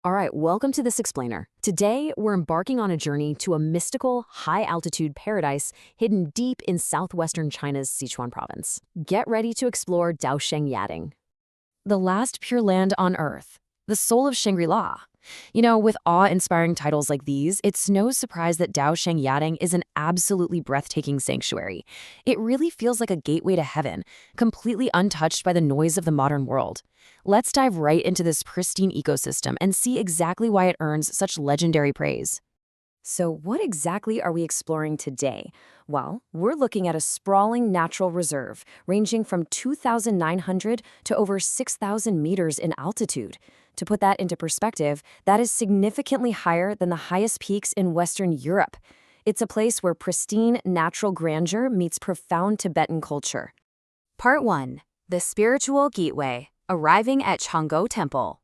All right, welcome to This Explainer. Today, we're embarking on a journey to a mystical, high-altitude paradise hidden deep in southwestern China's Sichuan province. Get ready to explore Daocheng Yading, the last pure land on Earth, the soul of Shangri-La. You know, with awe-inspiring titles like these, it's no surprise that Daocheng Yading is an absolutely breathtaking sanctuary. It really feels like a gateway to heaven, completely untouched by the noise of the modern world. Let's dive right into this pristine ecosystem and see exactly why it earns such legendary praise. So what exactly are we exploring today? Well, we're looking at a sprawling natural reserve ranging from 2,900 to over 6,000 meters in altitude. To put that into perspective, that is significantly higher than the highest peaks in Western Europe. It's a place where pristine natural grandeur meets profound Tibetan culture. Part 1. The Spiritual Gateway, arriving at Chang'o Temple.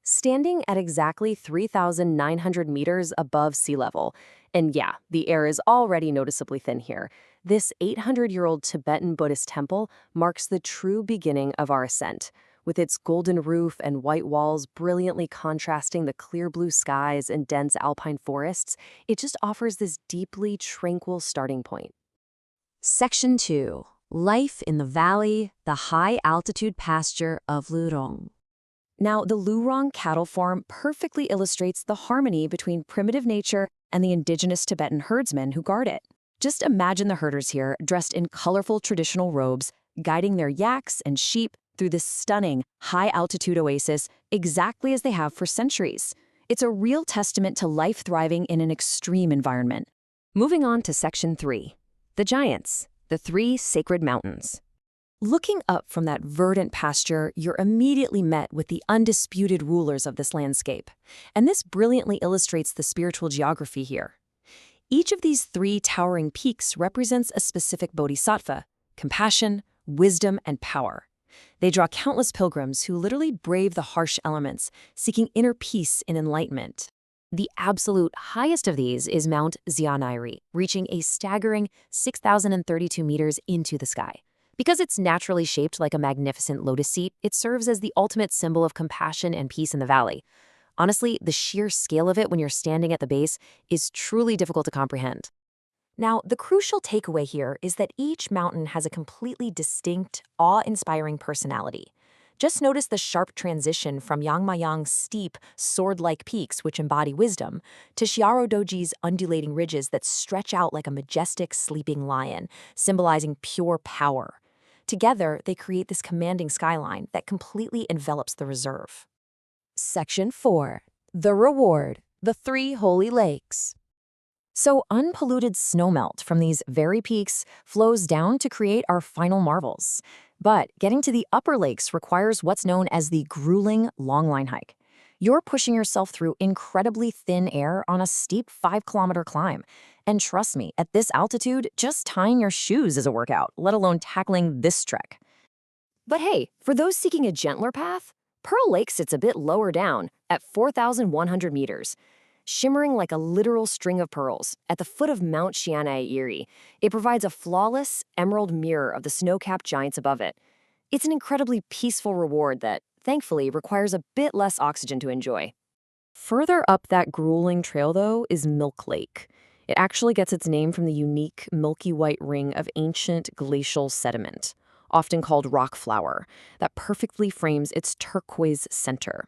Standing at exactly 3,900 meters above sea level, and yeah, the air is already noticeably thin here, this 800-year-old Tibetan Buddhist temple marks the true beginning of our ascent. With its golden roof and white walls brilliantly contrasting the clear blue skies and dense alpine forests, it just offers this deeply tranquil starting point. Section 2. Life in the Valley, the High-Altitude Pasture of Lurong. Now, the Lurong cattle farm perfectly illustrates the harmony between primitive nature and the indigenous Tibetan herdsmen who guard it. Just imagine the herders here, dressed in colorful traditional robes, guiding their yaks and sheep through this stunning, high-altitude oasis exactly as they have for centuries. It's a real testament to life thriving in an extreme environment. Moving on to Section 3. The Giants, the Three Sacred Mountains. Looking up from that verdant pasture, you're immediately met with the undisputed rulers of this landscape. And this brilliantly illustrates the spiritual geography here. Each of these three towering peaks represents a specific bodhisattva: compassion, wisdom, and power. They draw countless pilgrims who literally brave the harsh elements, seeking inner peace and enlightenment. The absolute highest of these is Mount Xiannairi, reaching a staggering 6,032 meters into the sky. Because it's naturally shaped like a magnificent lotus seat, it serves as the ultimate symbol of compassion and peace in the valley. Honestly, the sheer scale of it when you're standing at the base is truly difficult to comprehend. Now, the crucial takeaway here is that each mountain has a completely distinct, awe-inspiring personality. Just notice the sharp transition from Yangmaiyong's steep, sword-like peaks, which embody wisdom, to Xiaruoduoji's undulating ridges that stretch out like a majestic sleeping lion, symbolizing pure power. Together, they create this commanding skyline that completely envelops the reserve. Section 4. The Reward, the Three Holy Lakes. So unpolluted snowmelt from these very peaks flows down to create our final marvels. But getting to the upper lakes requires what's known as the grueling longline hike. You're pushing yourself through incredibly thin air on a steep 5-kilometer climb. And trust me, at this altitude, just tying your shoes is a workout, let alone tackling this trek. But hey, for those seeking a gentler path, Pearl Lake sits a bit lower down at 4,100 meters. Shimmering like a literal string of pearls, at the foot of Mount Xiannairi, it provides a flawless emerald mirror of the snow-capped giants above it. It's an incredibly peaceful reward that, thankfully, requires a bit less oxygen to enjoy. Further up that grueling trail, though, is Milk Lake. It actually gets its name from the unique milky white ring of ancient glacial sediment, often called rock flour, that perfectly frames its turquoise center.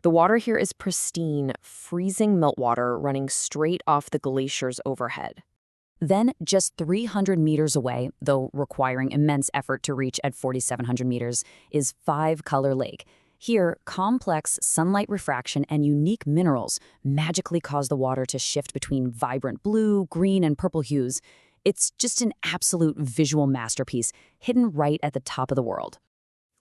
The water here is pristine, freezing meltwater running straight off the glaciers overhead. Then, just 300 meters away, though requiring immense effort to reach at 4,700 meters, is Five Color Lake. Here, complex sunlight refraction and unique minerals magically cause the water to shift between vibrant blue, green, and purple hues. It's just an absolute visual masterpiece, hidden right at the top of the world.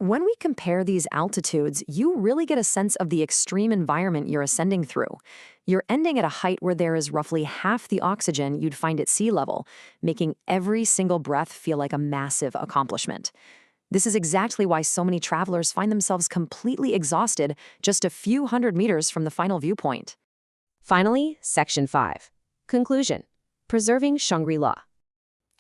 When we compare these altitudes, you really get a sense of the extreme environment you're ascending through. You're ending at a height where there is roughly half the oxygen you'd find at sea level, making every single breath feel like a massive accomplishment. This is exactly why so many travelers find themselves completely exhausted just a few hundred meters from the final viewpoint. Finally, Section 5. Conclusion. Preserving Shangri-La.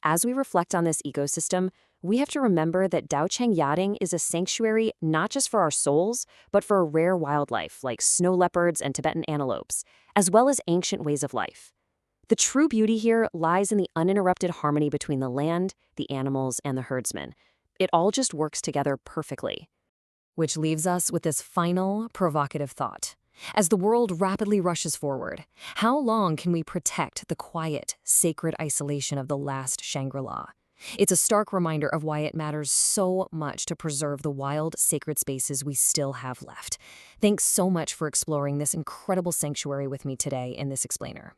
As we reflect on this ecosystem, we have to remember that Daocheng Yading is a sanctuary not just for our souls, but for rare wildlife like snow leopards and Tibetan antelopes, as well as ancient ways of life. The true beauty here lies in the uninterrupted harmony between the land, the animals, and the herdsmen. It all just works together perfectly. Which leaves us with this final, provocative thought. As the world rapidly rushes forward, how long can we protect the quiet, sacred isolation of the last Shangri-La? It's a stark reminder of why it matters so much to preserve the wild, sacred spaces we still have left. Thanks so much for exploring this incredible sanctuary with me today in this explainer.